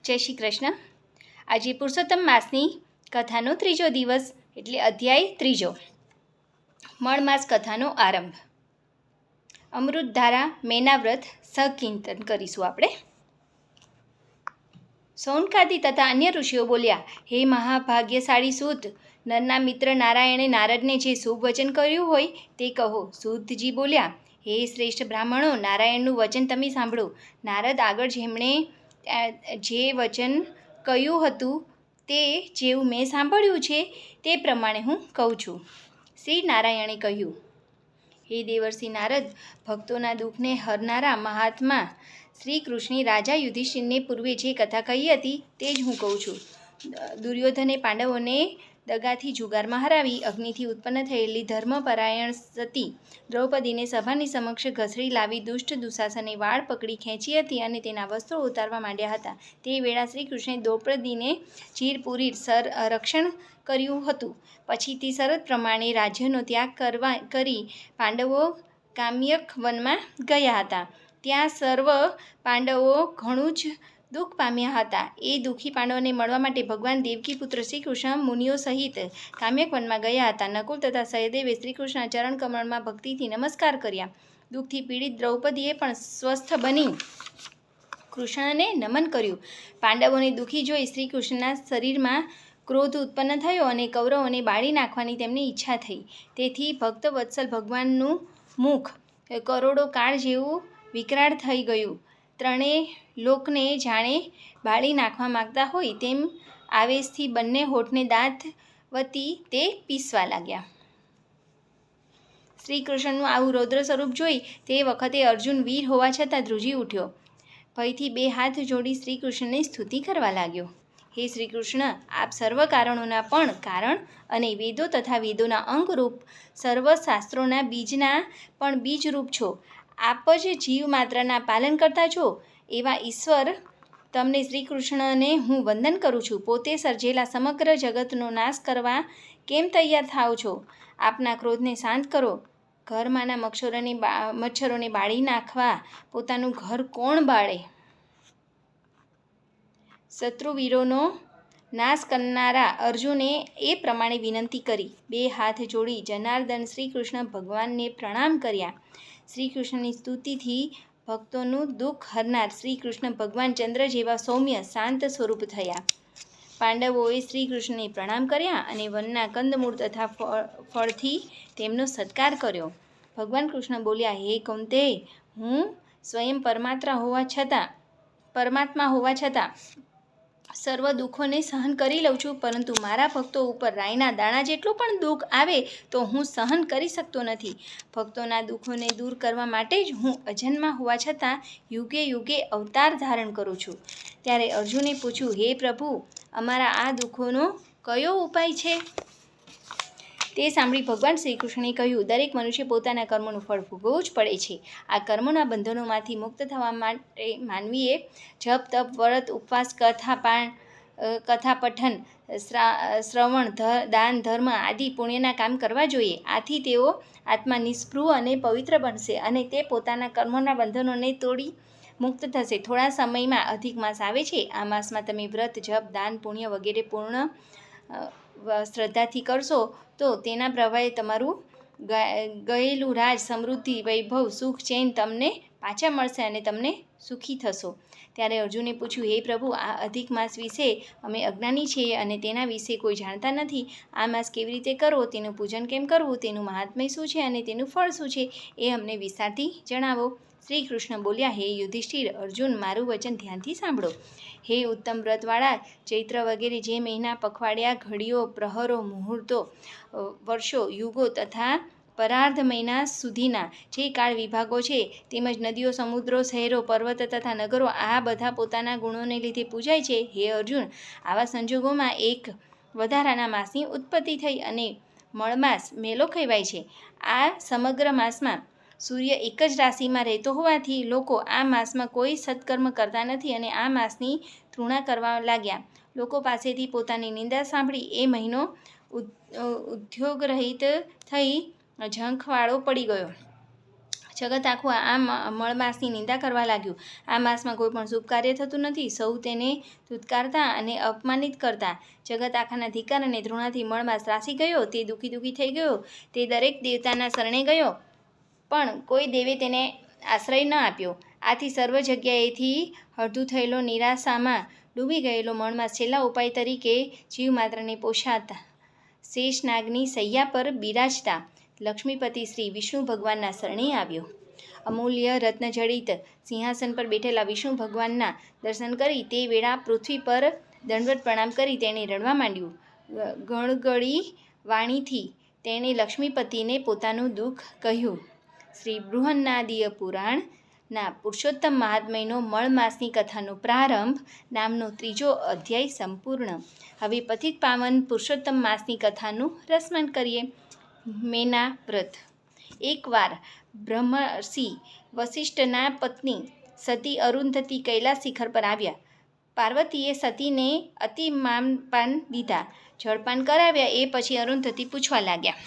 જય શ્રી કૃષ્ણ। આજે પુરુષોત્તમ માસની કથાનો ત્રીજો દિવસ એટલે અધ્યાય ત્રીજો, મળમાસ કથાનો આરંભ। અમૃતધારા મેના વ્રત સહકીર્તન કરીશું આપણે। સૌનકાદિ તથા અન્ય ઋષિઓ બોલ્યા, હે મહાભાગ્યશાળી સૂત, નરના મિત્ર નારાયણે નારદને જે શુભ વચન કર્યું હોય તે કહો। સૂતજી બોલ્યા, હે શ્રેષ્ઠ બ્રાહ્મણો, નારાયણનું વચન તમે સાંભળો। નારદ આગળ જેમણે જે વચન કહ્યું હતું તે જેવું મેં સાંભળ્યું છે તે પ્રમાણે હું કહું છું। શ્રી નારાયણે કહ્યું, હે દેવર્ષિ નારદ, ભક્તોના દુઃખને હરનારા મહાત્મા શ્રી કૃષ્ણે રાજા યુધિષ્ઠિરને પૂર્વે જે કથા કહી હતી તે જ હું કહું છું। દુર્યોધને પાંડવોને દગાથી જુગારમાં હરાવી અગ્નિથી ઉત્પન્ન થયેલી ધર્મપરાયણ સતી દ્રૌપદીને સભાની સમક્ષ ઘસડી લાવી દુષ્ટ દુશાસને વાળ પકડી ખેંચી હતી અને તેના વસ્ત્રો ઉતારવા માંડ્યા હતા। તે વેળા શ્રી કૃષ્ણે દ્રૌપદીને ચીરપુરી રક્ષણ કર્યું હતું। પછી તે શરત પ્રમાણે રાજ્યનો ત્યાગ કરી પાંડવો કામ્યક વનમાં ગયા હતા। ત્યાં સર્વ પાંડવો ઘણું જ દુઃખ પામ્યા હતા। એ દુઃખી પાંડવોને મળવા માટે ભગવાન દેવકી પુત્ર શ્રી કૃષ્ણ મુનિઓ સહિત કામ્યક વનમાં ગયા હતા। નકુલ તથા સહદેવે શ્રી કૃષ્ણના ચરણ કમળમાં ભક્તિથી નમસ્કાર કર્યા। દુઃખથી પીડિત દ્રૌપદીએ પણ સ્વસ્થ બની કૃષ્ણને નમન કર્યું। પાંડવોને દુઃખી જોઈ શ્રી કૃષ્ણના શરીરમાં ક્રોધ ઉત્પન્ન થયો અને કૌરવોને બાળી નાખવાની તેમની ઈચ્છા થઈ। તેથી ભક્ત વત્સલ ભગવાનનું મુખ કરોડો કાળ જેવું વિકરાળ થઈ ગયું। ત્રણેય લોકને જાણે બાળી નાખવા માગતા હોય તેમ આવેશથી બંને હોઠને દાંત વતી તે પીસવા લાગ્યા। શ્રી કૃષ્ણનું આવું રૌદ્ર સ્વરૂપ જોઈ તે વખતે અર્જુન વીર હોવા છતાં ધ્રુજી ઉઠ્યો। ભયથી બે હાથ જોડી શ્રી કૃષ્ણની સ્તુતિ કરવા લાગ્યો। હે શ્રી કૃષ્ણ, આપ સર્વ કારણોના પણ કારણ અને વેદો તથા વેદોના અંગરૂપ સર્વ શાસ્ત્રોના બીજના પણ બીજરૂપ છો। આપ જ જીવ માત્રના પાલન કરતા છો। એવા ઈશ્વર તમને શ્રી કૃષ્ણને હું વંદન કરું છું। પોતે સર્જેલા સમગ્ર જગતનો નાશ કરવા કેમ તૈયાર થાઓ છો? આપના ક્રોધને શાંત કરો। ઘરમાંના મચ્છરોને બાળી નાખવા પોતાનું ઘર કોણ બાળે? શત્રુવીરોનો નાશ કરનારા અર્જુને એ પ્રમાણે વિનંતી કરી। બે હાથ જોડી જનાર્દન શ્રી કૃષ્ણ ભગવાનને પ્રણામ કર્યા। શ્રી કૃષ્ણની સ્તુતિથી ભક્તોનું દુઃખ હરનાર શ્રી કૃષ્ણ ભગવાન ચંદ્ર જેવા સૌમ્ય શાંત સ્વરૂપ થયા। પાંડવોએ શ્રી કૃષ્ણને પ્રણામ કર્યા અને વનના કંદમૂળ તથા ફળથી તેમનો સત્કાર કર્યો। ભગવાન કૃષ્ણ બોલ્યા, હે કૌંતેય, હું સ્વયં પરમાત્મા હોવા છતાં સર્વ દુઃખોને સહન કરી લઉં છું, પરંતુ મારા ભક્તો ઉપર રાઈના દાણા જેટલું પણ દુઃખ આવે તો હું સહન કરી શકતો નથી। ભક્તોના દુઃખોને દૂર કરવા માટે જ હું અજન્મા હોવા છતાં યુગે યુગે અવતાર ધારણ કરું છું। ત્યારે અર્જુને પૂછ્યું, હે પ્રભુ, અમારા આ દુઃખોનો કયો ઉપાય છે? તે સાંભળી ભગવાન શ્રી કૃષ્ણે કહ્યું, દરેક મનુષ્ય પોતાના કર્મોનું ફળ ભોગવવું જ પડે છે। આ કર્મોના બંધનોમાંથી મુક્ત થવા માટે માનવીએ જપ, તપ, વ્રત, ઉપવાસ, કથા પઠન, શ્રવણ, દાન, ધર્મ આદિ પુણ્યના કામ કરવા જોઈએ। આથી તેઓ આત્મા નિસ્પૃહ અને પવિત્ર બનશે અને તે પોતાના કર્મોના બંધનોને તોડી મુક્ત થશે। થોડા સમયમાં અધિક માસ આવે છે। આ માસમાં તમે વ્રત, જપ, દાન, પુણ્ય વગેરે પૂર્ણ શ્રદ્ધાથી કરશો તો તેના પ્રભાવે તમારું ગયેલું રાજ, સમૃદ્ધિ, વૈભવ, સુખ, ચૈન તમને પાછા મળશે અને તમને સુખી થશો। ત્યારે અર્જુને પૂછ્યું, હે પ્રભુ, આ અધિક માસ વિશે અમે અજ્ઞાની છીએ અને તેના વિશે કોઈ જાણતા નથી। આ માસ કેવી રીતે કરવો, તેનું પૂજન કેમ કરવું, તેનું મહાત્મ્ય શું છે અને તેનું ફળ શું છે, એ અમને વિસ્તારથી જણાવો। શ્રી કૃષ્ણ બોલ્યા, હે યુધિષ્ઠિર, અર્જુન, મારું વચન ધ્યાનથી સાંભળો। હે ઉત્તમ વ્રતવાળા, ચૈત્ર વગેરે જે મહિના, પખવાડિયા, ઘડીઓ, પ્રહરો, મુહૂર્તો, વર્ષો, યુગો તથા પરાર્ધ મહિના સુધીના જે કાળ વિભાગો છે, તેમજ નદીઓ, સમુદ્રો, શહેરો, પર્વત તથા નગરો, આ બધા પોતાના ગુણોને લીધે પૂજાય છે। હે અર્જુન, આવા સંજોગોમાં એક વધારાના માસની ઉત્પત્તિ થઈ અને મળમાસ મેલો કહેવાય છે। આ સમગ્ર માસમાં સૂર્ય એક જ રાશિમાં રહેતો હોવાથી લોકો આ માસમાં કોઈ સત્કર્મ કરતા નથી અને આ માસની તૃણા કરવા લાગ્યા। લોકો પાસેથી પોતાની નિંદા સાંભળી એ મહિનો ઉદ્યોગરહિત થઈ ઝંખવાળો પડી ગયો। જગત આખું આ મળમાસની નિંદા કરવા લાગ્યું. આ માસમાં કોઈ પણ શુભ કાર્ય થતું નથી. સૌ તેને ધૂતકારતા અને અપમાનિત કરતા. જગત આખાના ધિક્કાર અને ધૃણાથી મળમાસ ત્રાસી ગયો. તે દુઃખી થઈ ગયો. તે દરેક દેવતાના શરણે ગયો, પણ કોઈ દેવે તેને આશ્રય ન આપ્યો. આથી સર્વ જગ્યાએથી અડધું થયેલો, નિરાશામાં ડૂબી ગયેલો મળમાસ છેલ્લા ઉપાય તરીકે જીવ માત્રને પોષાતા શેષનાગની સૈયા પર બિરાજતા લક્ષ્મીપતિ શ્રી વિષ્ણુ ભગવાનના શરણે આવ્યો. અમૂલ્ય રત્નજડિત સિંહાસન પર બેઠેલા વિષ્ણુ ભગવાનના દર્શન કરી તે વેળા પૃથ્વી પર દંડવત પ્રણામ કરી તેણે રડવા માંડ્યું. ગળગળી વાણીથી તેણે લક્ષ્મીપતિને પોતાનું દુઃખ કહ્યું. શ્રી બૃહન્નાદીય પુરાણના પુરુષોત્તમ મહાત્મ્યનો મળમાસની કથાનો પ્રારંભ નામનો 3જો અધ્યાય સંપૂર્ણ. હવે પતિત પાવન પુરુષોત્તમ માસની કથાનું રસમાન કરીએ. મેના વ્રત. એકવાર બ્રહ્મર્ષિ વસિષ્ઠના પત્ની સતી અરુંધતી કૈલાસ શિખર પર આવ્યા. પાર્વતીએ સતીને અતિ માનપાન દીધા. જળપાન કરાવ્યા એ પછી અરુંધતી પૂછવા લાગ્યા,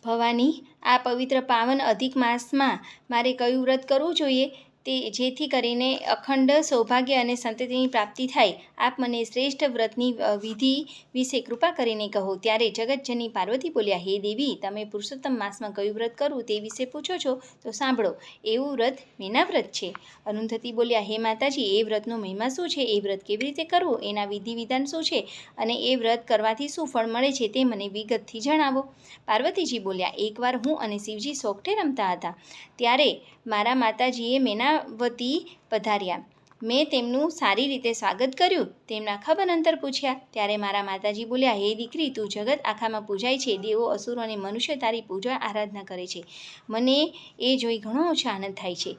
ભવાની, આ પવિત્ર પાવન અધિક માસમાં મારે કયું વ્રત કરવું જોઈએ તે જેથી કરીને અખંડ સૌભાગ્ય અને સંતતિની પ્રાપ્તિ થાય? આપ મને શ્રેષ્ઠ વ્રતની વિધિ વિશે કૃપા કરીને કહો. ત્યારે જગતજનની પાર્વતી બોલ્યા, હે દેવી, તમે પુરુષોત્તમ માસમાં કયું વ્રત કરવું તે વિશે પૂછો છો તો સાંભળો. એવું વ્રત મેના વ્રત છે. અરુંધતી બોલ્યા, હે માતાજી, એ વ્રતનો મહિમા શું છે? એ વ્રત કેવી રીતે કરવું? એના વિધિ વિધાન શું છે? અને એ વ્રત કરવાથી શું ફળ મળે છે તે મને વિગતથી જણાવો. પાર્વતીજી બોલ્યા, એકવાર હું અને શિવજી સોગઠે રમતા હતા. ત્યારે મારા માતાજીએ મેનાવતી પધાર્યા. મેં તેમનું સારી રીતે સ્વાગત કર્યું. તેમના ખબર અંતર પૂછ્યા. ત્યારે મારા માતાજી બોલ્યા, હે દીકરી, તું જગત આખામાં પૂજાય છે. દેવો, અસુરો અને મનુષ્ય તારી પૂજા આરાધના કરે છે. મને એ જોઈ ઘણો ઓછો આનંદ થાય છે.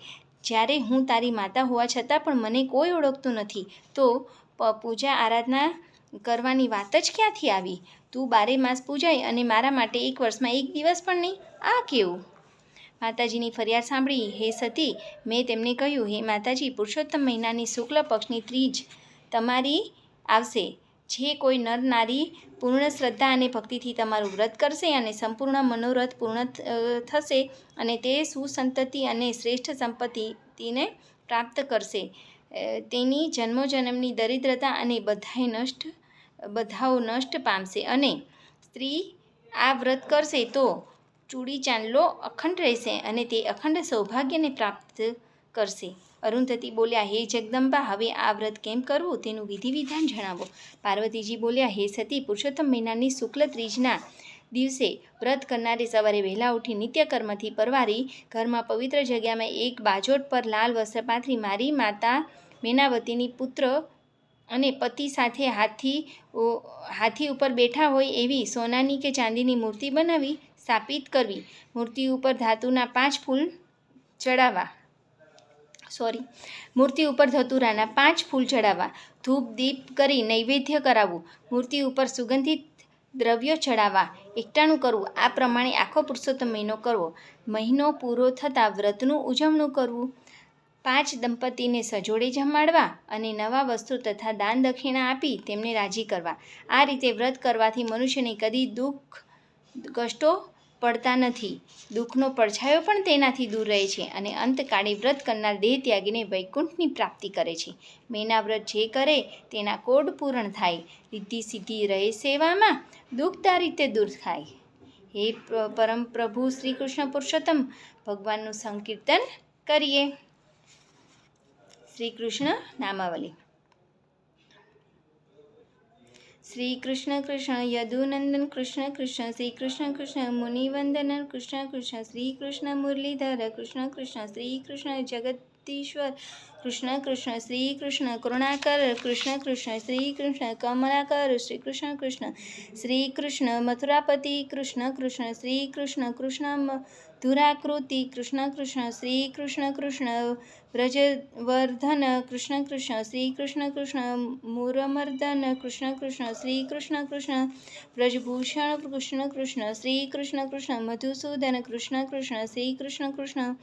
જ્યારે હું તારી માતા હોવા છતાં પણ મને કોઈ ઓળખતું નથી, તો પૂજા આરાધના કરવાની વાત જ ક્યાંથી આવી? તું 12 માસ પૂજાય અને મારા માટે એક વર્ષમાં એક દિવસ પણ નહીં? આ કેવું? માતાજીની ફરિયાદ સાંભળી હે સતી મેં તેમને કહ્યું, હે માતાજી, પુરુષોત્તમ મહિનાની શુક્લ પક્ષની ત્રીજ તમારી આવશે. જે કોઈ નર નારી પૂર્ણ શ્રદ્ધા અને ભક્તિથી તમારું વ્રત કરશે અને સંપૂર્ણ મનોરથ પૂર્ણ થશે અને તે સુસંતતિ અને શ્રેષ્ઠ સંપત્તિને પ્રાપ્ત કરશે. તેની જન્મોજન્મની દરિદ્રતા અને બધાઓ નષ્ટ પામશે. અને સ્ત્રી આ વ્રત કરશે તો ચૂડી ચાંદલો અખંડ રહેશે અને તે અખંડ સૌભાગ્યને પ્રાપ્ત કરશે. અરુંધતી બોલ્યા, હે જગદંબા, હવે આ વ્રત કેમ કરવું તેનું વિધિ વિધાન જણાવો. પાર્વતીજી બોલ્યા, હે સતી, પુરુષોત્તમ મહિનાની શુક્લ ત્રીજના દિવસે વ્રત કરનારે સવારે વહેલા ઉઠી નિત્યકર્મથી પરવારી ઘરમાં પવિત્ર જગ્યામાં એક બાજોટ પર લાલ વસ્ત્ર પાથરી મારી માતા મેનાવતીની પુત્ર અને પતિ સાથે હાથી ઉપર બેઠા હોય એવી સોનાની કે ચાંદીની મૂર્તિ બનાવી સ્થાપિત કરવી. મૂર્તિ ઉપર ધાતુના 5 ફૂલ ચડાવવા. મૂર્તિ ઉપર ધતુરાના 5 ફૂલ ચડાવવા. ધૂપ દીપ કરી નૈવેદ્ય કરાવવું. મૂર્તિ ઉપર સુગંધિત દ્રવ્યો ચડાવવા. એકટાણું કરવું. આ પ્રમાણે આખો પુરુષોત્તમ મહિનો કરવો. મહિનો પૂરો થતાં વ્રતનું ઉજવણું કરવું. 5 દંપતીને સજોડે જમાડવા અને નવા વસ્ત્રો તથા દાન દક્ષિણા આપી તેમને રાજી કરવા. આ રીતે વ્રત કરવાથી મનુષ્યને કદી દુઃખ કષ્ટો પડતા નથી. દુઃખનો પડછાયો પણ તેનાથી દૂર રહે છે અને અંતકાળે વ્રત કરનાર દેહ ત્યાગીને વૈકુંઠની પ્રાપ્તિ કરે છે. મેના વ્રત જે કરે તેના કોડ પૂર્ણ થાય. રિદ્ધિ સિદ્ધિ રહે સેવામાં. દુઃખ દારિદ્ર્ય દૂર થાય. હે પરમ પ્રભુ શ્રી કૃષ્ણ પુરુષોત્તમ ભગવાનનું સંકીર્તન કરીએ. શ્રી કૃષ્ણ નામાવલી. શ્રી કૃષ્ણ કૃષ્ણ યદુનંદન કૃષ્ણ કૃષ્ણ શ્રી કૃષ્ણ કૃષ્ણ મુનિવંદન કૃષ્ણ કૃષ્ણ શ્રી કૃષ્ણ મુરલીધર કૃષ્ણ કૃષ્ણ શ્રી કૃષ્ણ જગદીશ્વર કૃષ્ણ કૃષ્ણ શ્રી કૃષ્ણ કરુણાકર કૃષ્ણ કૃષ્ણ શ્રી કૃષ્ણ કમલાકર શ્રી કૃષ્ણ કૃષ્ણ શ્રી કૃષ્ણ મથુરાપતિ કૃષ્ણ કૃષ્ણ શ્રી કૃષ્ણ ધુરાકૃતિ કૃષ્ણ કૃષ્ણ શ્રી કૃષ્ણ કૃષ્ણ વ્રજવર્ધન કૃષ્ણ કૃષ્ણ શ્રી કૃષ્ણ કૃષ્ણ મૂરમર્દન કૃષ્ણ કૃષ્ણ શ્રી કૃષ્ણ કૃષ્ણ વ્રજભૂષણ કૃષ્ણ કૃષ્ણ શ્રી કૃષ્ણ કૃષ્ણ મધુસૂદન કૃષ્ણ કૃષ્ણ શ્રી કૃષ્ણ કૃષ્ણ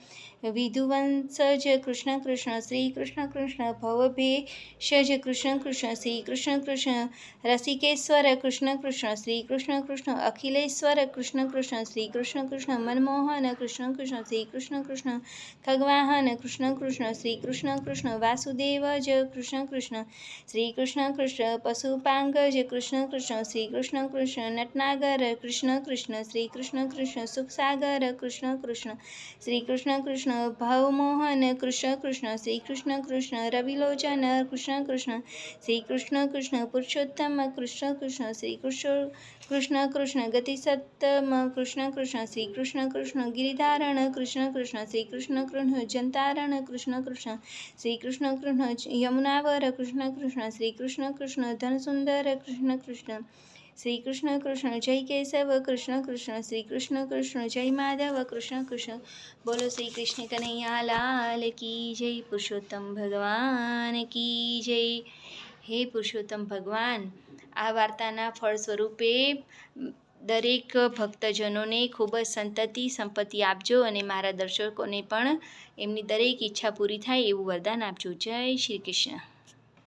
વિધુવંશજ કૃષ્ણ કૃષ્ણ શ્રી કૃષ્ણ કૃષ્ણ ભવભેષજ કૃષ્ણ કૃષ્ણ શ્રી કૃષ્ણ કૃષ્ણ રસિકેશ્વર કૃષ્ણ કૃષ્ણ શ્રી કૃષ્ણ કૃષ્ણ અખિલેશ્વર કૃષ્ણ કૃષ્ણ શ્રી કૃષ્ણ કૃષ્ણ મનમોહન કૃષ્ણ કૃષ્ણ શ્રી કૃષ્ણ કૃષ્ણ ખગવાહન કૃષ્ણ કૃષ્ણ શ્રી કૃષ્ણ કૃષ્ણ વાસુદેવજ કૃષ્ણ કૃષ્ણ શ્રી કૃષ્ણ કૃષ્ણ પશુપાંગજ કૃષ્ણ કૃષ્ણ શ્રી કૃષ્ણ કૃષ્ણ નટનાગર કૃષ્ણ કૃષ્ણ શ્રી કૃષ્ણ કૃષ્ણ સુખસાગર કૃષ્ણ કૃષ્ણ શ્રી કૃષ્ણ કૃષ્ણ ભવમોહન કૃષ્ણ કૃષ્ણ શ્રી કૃષ્ણ કૃષ્ણ રવિલોચન કૃષ્ણ કૃષ્ણ શ્રી કૃષ્ણ કૃષ્ણ પુરુષોત્તમ કૃષ્ણ કૃષ્ણ શ્રી કૃષ્ણ કૃષ્ણ ગતિસત્તમ કૃષ્ણ કૃષ્ણ શ્રી કૃષ્ણ કૃષ્ણ ગિરિધારણ કૃષ્ણ કૃષ્ણ શ્રી કૃષ્ણ કૃષ્ણ જંતારણ કૃષ્ણ કૃષ્ણ શ્રી કૃષ્ણ કૃષ્ણ યમુનાવર કૃષ્ણ કૃષ્ણ શ્રી કૃષ્ણ કૃષ્ણ ધનસુંદર કૃષ્ણ કૃષ્ણ શ્રી કૃષ્ણ કૃષ્ણ જય કેશવ કૃષ્ણ કૃષ્ણ શ્રી કૃષ્ણ કૃષ્ણ જય માધવ કૃષ્ણ કૃષ્ણ બોલો શ્રી કૃષ્ણ કનૈયા લાલ કી જય પુરુષોત્તમ ભગવાન કી જય હે પુરુષોત્તમ ભગવાન આ વાર્તાના ફળ સ્વરૂપે દરેક ભક્તજનોને ખૂબ જ સંતતિ સંપત્તિ આપજો અને મારા દર્શકોને પણ એમની દરેક ઈચ્છા પૂરી થાય એવું વરદાન આપજો. જય શ્રી કૃષ્ણ.